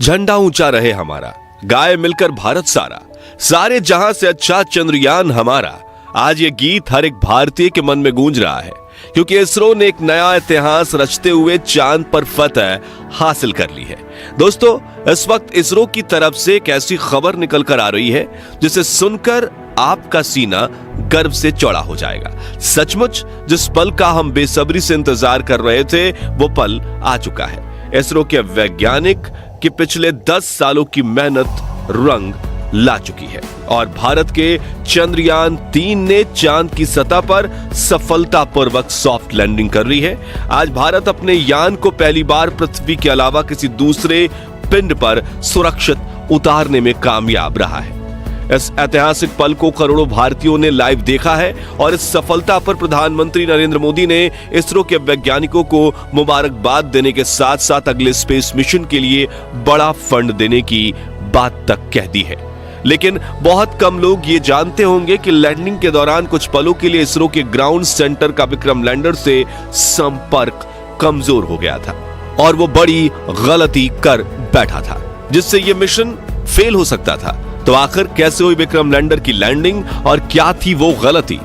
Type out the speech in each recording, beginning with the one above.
झंडा ऊंचा रहे हमारा, गाए मिलकर भारत सारा, सारे जहां से अच्छा चंद्रयान हमारा। आज ये गीत हर एक भारतीय के मन में गूंज रहा है, क्योंकि इसरो ने एक नया इतिहास रचते हुए चांद पर फतह हासिल कर ली है। दोस्तों, इस वक्त इसरो की तरफ से एक ऐसी खबर निकल कर आ रही है जिसे सुनकर आपका सीना गर्व से चौड़ा हो जाएगा। सचमुच जिस पल का हम बेसब्री से इंतजार कर रहे थे, वो पल आ चुका है। इसरो के वैज्ञानिक की पिछले 10 सालों की मेहनत रंग ला चुकी है और भारत के चंद्रयान 3 ने चांद की सतह पर सफलतापूर्वक सॉफ्ट लैंडिंग कर ली है। आज भारत अपने यान को पहली बार पृथ्वी के अलावा किसी दूसरे पिंड पर सुरक्षित उतारने में कामयाब रहा है। इस ऐतिहासिक पल को करोड़ों भारतीयों ने लाइव देखा है और इस सफलता पर प्रधानमंत्री नरेंद्र मोदी ने इसरो के वैज्ञानिकों को मुबारकबाद देने के साथ साथ अगले स्पेस मिशन के लिए बड़ा फंड देने की बात तक कह दी है। लेकिन बहुत कम लोग ये जानते होंगे कि लैंडिंग के दौरान कुछ पलों के लिए इसरो के ग्राउंड सेंटर का विक्रम लैंडर से संपर्क कमजोर हो गया था और वो बड़ी गलती कर बैठा था, जिससे ये मिशन फेल हो सकता था। तो आखिर कैसे हुई विक्रम लैंडर की लैंडिंग और क्या थी वो गलती,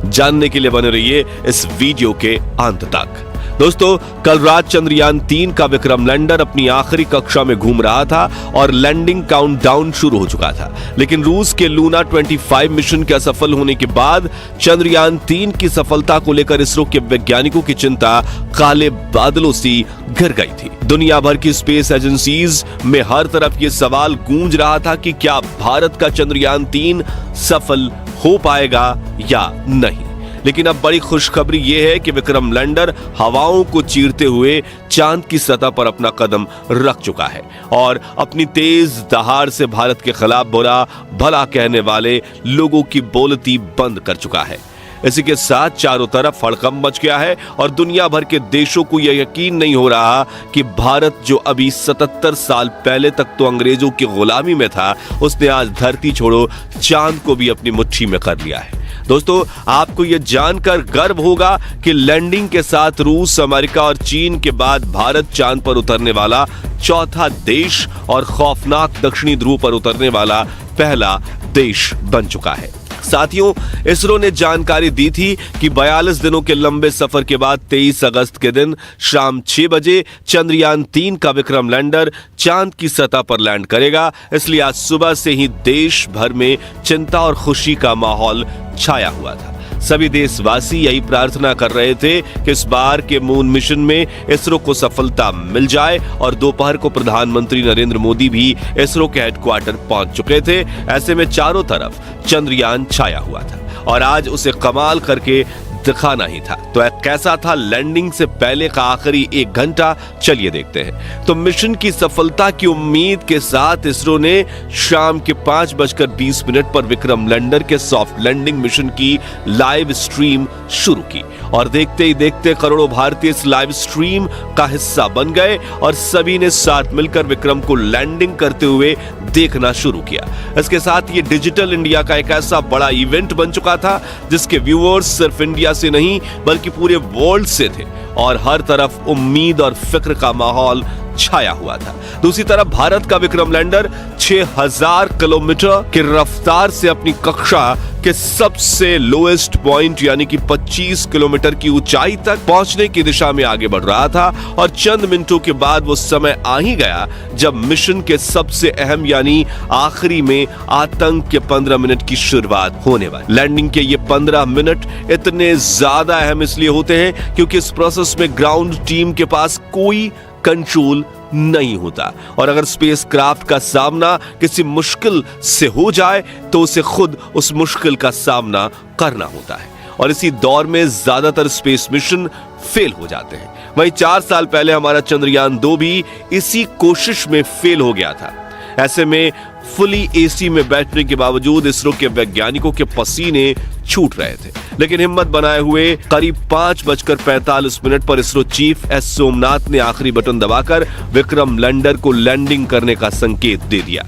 जानने के लिए बने रहिए इस वीडियो के अंत तक। दोस्तों, कल रात चंद्रयान 3 का विक्रम लैंडर अपनी आखिरी कक्षा में घूम रहा था और लैंडिंग काउंटडाउन शुरू हो चुका था। लेकिन रूस के लूना 25 मिशन के असफल होने के बाद चंद्रयान 3 की सफलता को लेकर इसरो के वैज्ञानिकों की चिंता काले बादलों सी घिर गई थी। दुनिया भर की स्पेस एजेंसीज में हर तरफ ये सवाल गूंज रहा था कि क्या भारत का चंद्रयान 3 सफल हो पाएगा या नहीं। लेकिन अब बड़ी खुशखबरी यह है कि विक्रम लैंडर हवाओं को चीरते हुए चांद की सतह पर अपना कदम रख चुका है और अपनी तेज दहाड़ से भारत के खिलाफ बुरा भला कहने वाले लोगों की बोलती बंद कर चुका है। इसी के साथ चारों तरफ हड़कंप मच गया है और दुनिया भर के देशों को यह यकीन नहीं हो रहा कि भारत, जो अभी 77 साल पहले तक तो अंग्रेजों की गुलामी में था, उसने आज धरती छोड़ो चांद को भी अपनी मुट्ठी में कर लिया है। दोस्तों, आपको यह जानकर गर्व होगा कि लैंडिंग के साथ रूस, अमेरिका और चीन के बाद भारत चांद पर उतरने वाला चौथा देश और खौफनाक दक्षिणी ध्रुव पर उतरने वाला पहला देश बन चुका है। साथियों, इसरो ने जानकारी दी थी कि 42 दिनों के लंबे सफर के बाद 23 अगस्त के दिन शाम 6 बजे चंद्रयान 3 का विक्रम लैंडर चांद की सतह पर लैंड करेगा। इसलिए आज सुबह से ही देश भर में चिंता और खुशी का माहौल छाया हुआ था। सभी देशवासी यही प्रार्थना कर रहे थे कि इस बार के मून मिशन में इसरो को सफलता मिल जाए और दोपहर को प्रधानमंत्री नरेंद्र मोदी भी इसरो के हेडक्वार्टर पहुंच चुके थे। ऐसे में चारों तरफ चंद्रयान छाया हुआ था और आज उसे कमाल करके दिखाना ही था। तो कैसा था लैंडिंग से पहले का आखिरी 1 घंटा, चलिए देखते हैं। तो मिशन की सफलता की उम्मीद के साथ इसरो ने शाम के 5:20 पर विक्रम लैंडर के सॉफ्ट लैंडिंग मिशन की लाइव स्ट्रीम शुरू की और देखते ही देखते करोड़ों भारतीय इस लाइव स्ट्रीम का हिस्सा बन गए और सभी ने साथ मिलकर विक्रम को लैंडिंग करते हुए देखना शुरू किया। इसके साथ ये डिजिटल इंडिया का एक ऐसा बड़ा इवेंट बन चुका था जिसके व्यूअर्स सिर्फ इंडिया से नहीं बल्कि पूरे वर्ल्ड से थे और हर तरफ उम्मीद और फिक्र का माहौल छाया हुआ था। दूसरी तरफ भारत का विक्रम लैंडर 6000 किलोमीटर की रफ्तार से अपनी कक्षा के सबसे लोएस्ट पॉइंट यानी कि 25 किलोमीटर की ऊंचाई तक पहुंचने की दिशा में आगे बढ़ रहा था और चंद मिनटों के बाद वो समय आ ही गया जब मिशन के सबसे अहम यानी आखिरी में आतंक के 15 मिनट की शुरुआत होने वाली। लैंडिंग के ये 15 मिनट इतने ज्यादा अहम इसलिए होते हैं क्योंकि इस प्रोसेस में ग्राउंड टीम के पास कोई कंट्रोल नहीं होता और अगर स्पेसक्राफ्ट का सामना किसी मुश्किल से हो जाए तो उसे खुद उस मुश्किल का सामना करना होता है और इसी दौर में ज्यादातर स्पेस मिशन फेल हो जाते हैं। वहीं 4 साल पहले हमारा चंद्रयान 2 भी इसी कोशिश में फेल हो गया था। ऐसे में फुली एसी में बैठने के बावजूद इसरो के वैज्ञानिकों के पसीने छूट रहे थे, लेकिन हिम्मत बनाए हुए करीब 5:45 पर इसरो चीफ एस सोमनाथ ने आखिरी बटन दबाकर विक्रम लैंडर को लैंडिंग करने का संकेत दे दिया।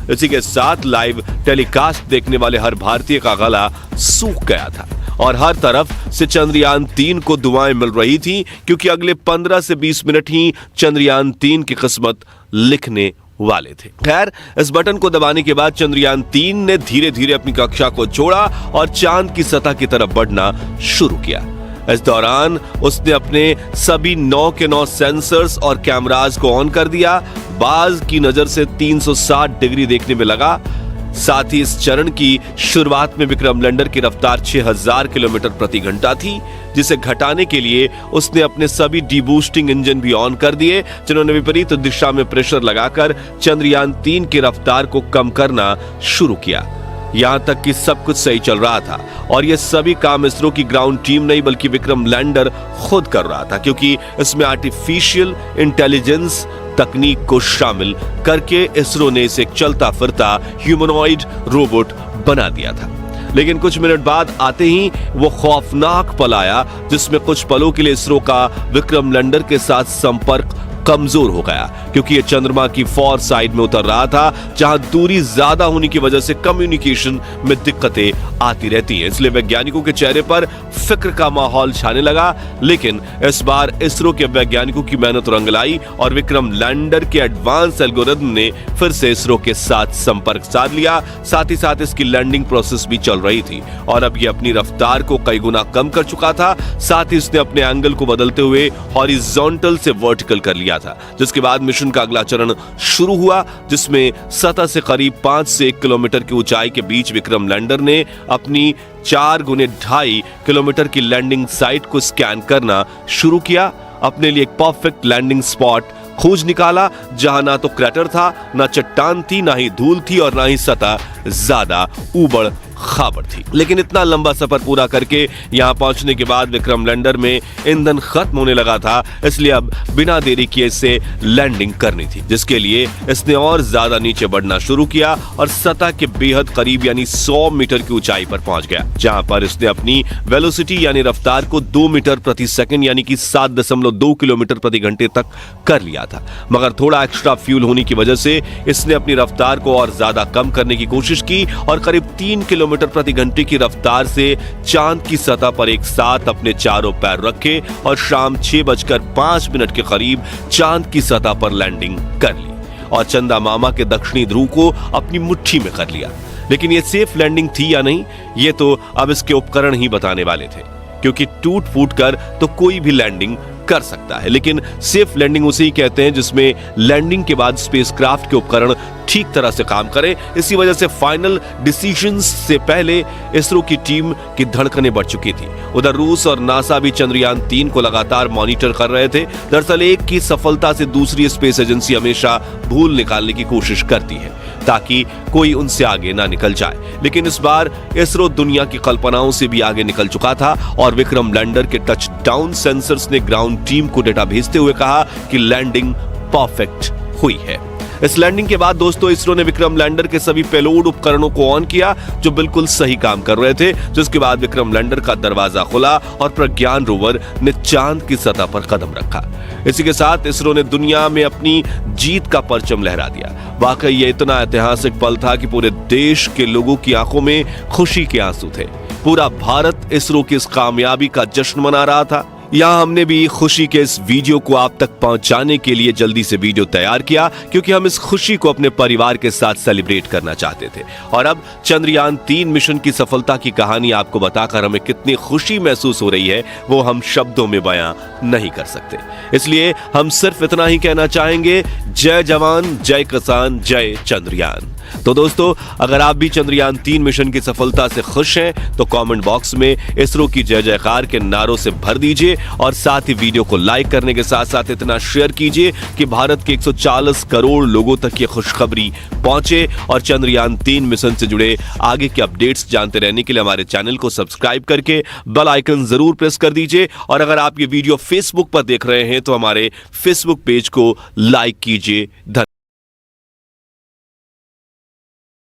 इसी के साथ लाइव टेलीकास्ट देखने वाले हर भारतीय का गला सूख गया था और हर तरफ से चंद्रयान 3 को दुआएं मिल रही थी क्योंकि अगले 15 से 20 मिनट ही चंद्रयान 3 की किस्मत लिखने वाले थे। खैर, इस बटन को दबाने के बाद चंद्रयान 3 ने धीरे धीरे अपनी कक्षा को छोड़ा और चांद की सतह की तरफ बढ़ना शुरू किया। इस दौरान उसने अपने सभी 9 के 9 सेंसर्स और कैमरास को ऑन कर दिया। बाज की नजर से 360 डिग्री देखने में लगा। साथ ही इस चरण की शुरुआत में विक्रम लैंडर की रफ्तार 6000 किलोमीटर प्रति घंटा थी, जिसे घटाने के लिए उसने अपने सभी डीबूस्टिंग इंजन भी ऑन कर दिए, जिन्होंने विपरीत दिशा में प्रेशर लगाकर चंद्रयान 3 की रफ्तार को कम करना शुरू किया। यहां तक कि सब कुछ सही चल रहा था और यह सभी काम इसरो की ग्राउंड टीम नहीं बल्कि विक्रम लैंडर खुद कर रहा था, क्योंकि इसमें आर्टिफिशियल इंटेलिजेंस तकनीक को शामिल करके इसरो ने इसे एक चलता फिरता ह्यूमनॉइड रोबोट बना दिया था। लेकिन कुछ मिनट बाद आते ही वो खौफनाक पल आया, जिसमें कुछ पलों के लिए इसरो का विक्रम लैंडर के साथ संपर्क कमजोर हो गया, क्योंकि ये चंद्रमा की फॉर साइड में उतर रहा था, जहां दूरी ज्यादा होने की वजह से कम्युनिकेशन में दिक्कतें आती रहती हैं। इसलिए वैज्ञानिकों के चेहरे पर फिक्र का माहौल छाने लगा। लेकिन इस बार इसरो के वैज्ञानिकों की मेहनत रंग लाई और विक्रम लैंडर के एडवांस एल्गोरिथम ने फिर से इसरो के साथ संपर्क साध लिया। साथ ही साथ इसकी लैंडिंग प्रोसेस भी चल रही थी और अब ये अपनी रफ्तार को कई गुना कम कर चुका था। साथ ही इसने अपने एंगल को बदलते हुए हॉरिजॉन्टल से वर्टिकल कर लिया था, जिसके बाद मिशन का अगला चरण शुरू हुआ, जिसमें सतह से करीब 5 से 1 किलोमीटर की ऊंचाई के बीच विक्रम लैंडर ने अपनी 4 गुने 2.5 किलोमीटर की लैंडिंग साइट को स्कैन करना शुरू किया। अपने लिए एक परफेक्ट लैंडिंग स्पॉट खोज निकाला, जहां ना तो क्रैटर था, ना चट्टान थी, ना ही धूल थी और ना ही सतह ज्यादा ऊबड़ खाबड़ थी। लेकिन इतना लंबा सफर पूरा करके यहां पहुंचने के बाद विक्रम लैंडर में ईंधन खत्म होने लगा था, इसलिए अब बिना देरी किए इसे लैंडिंग करनी थी, जिसके लिए इसने और ज्यादा नीचे बढ़ना शुरू किया और सतह के बेहद करीब यानी 100 मीटर की ऊंचाई पर पहुंच गया, जहां पर इसने अपनी वेलोसिटी यानी रफ्तार को 2 मीटर प्रति सेकंड यानी कि 7.2 किलोमीटर प्रति घंटे तक कर लिया था। मगर थोड़ा एक्स्ट्रा फ्यूल होने की वजह से इसने अपनी रफ्तार को और ज्यादा कम करने की कोशिश की और करीब 3 किलोमीटर प्रति घंटे की रफ्तार से चांद की सतह पर एक साथ अपने चारों पैर रखे और शाम 6:05 के करीब चांद की सतह पर लैंडिंग कर ली और चंदा मामा के दक्षिणी ध्रुव को अपनी मुट्ठी में कर लिया। लेकिन यह सेफ लैंडिंग थी या नहीं, ये तो अब इसके उपकरण ही बताने वाले थे, क्योंकि टूट फूट कर तो कोई भी लैंडिंग कर सकता है, लेकिन सेफ लैंडिंग उसे ही कहते हैं जिसमें लैंडिंग के बाद स्पेसक्राफ्ट के उपकरण ठीक तरह से काम करें। इसी वजह से फाइनल डिसीजंस से पहले इसरो की टीम की धड़कनें बढ़ चुकी थी। उधर रूस और नासा भी चंद्रयान 3 को लगातार मॉनिटर कर रहे थे। दरअसल एक की सफलता से दूसरी स्पेस एजेंसी हमेशा भूल निकालने की कोशिश करती है ताकि कोई उनसे आगे ना निकल जाए, लेकिन इस बार इसरो दुनिया की कल्पनाओं से भी आगे निकल चुका था और विक्रम लैंडर के टच डाउन सेंसर्स ने ग्राउंड टीम को डेटा भेजते हुए कहा कि लैंडिंग परफेक्ट हुई है। इस लैंडिंग के बाद दोस्तों इसरो ने विक्रम लैंडर के सभी पेलोड उपकरणों को ऑन किया जो बिल्कुल सही काम कर रहे थे, जिसके बाद विक्रम लैंडर का दरवाजा खुला और प्रज्ञान रोवर ने चांद की सतह पर कदम रखा। इसी के साथ इसरो ने दुनिया में अपनी जीत का परचम लहरा दिया। वाकई ये इतना ऐतिहासिक पल था कि पूरे देश के लोगों की आंखों में खुशी के आंसू थे। पूरा भारत इसरो की इस कामयाबी का जश्न मना रहा था। यहाँ हमने भी खुशी के इस वीडियो को आप तक पहुंचाने के लिए जल्दी से वीडियो तैयार किया, क्योंकि हम इस खुशी को अपने परिवार के साथ सेलिब्रेट करना चाहते थे। और अब चंद्रयान 3 मिशन की सफलता की कहानी आपको बताकर हमें कितनी खुशी महसूस हो रही है वो हम शब्दों में बयां नहीं कर सकते। इसलिए हम सिर्फ इतना ही कहना चाहेंगे, जय जवान, जय किसान, जय चंद्रयान। तो दोस्तों, अगर आप भी चंद्रयान 3 मिशन की सफलता से खुश हैं तो कमेंट बॉक्स में इसरो की जय जयकार के नारों से भर दीजिए और साथ ही वीडियो को लाइक करने के साथ साथ इतना शेयर कीजिए कि भारत के 140 करोड़ लोगों तक ये खुशखबरी पहुंचे। और चंद्रयान 3 मिशन से जुड़े आगे के अपडेट्स जानते रहने के लिए हमारे चैनल को सब्सक्राइब करके बेल आइकन जरूर प्रेस कर दीजिए। और अगर आप ये वीडियो फेसबुक पर देख रहे हैं तो हमारे फेसबुक पेज को लाइक कीजिए।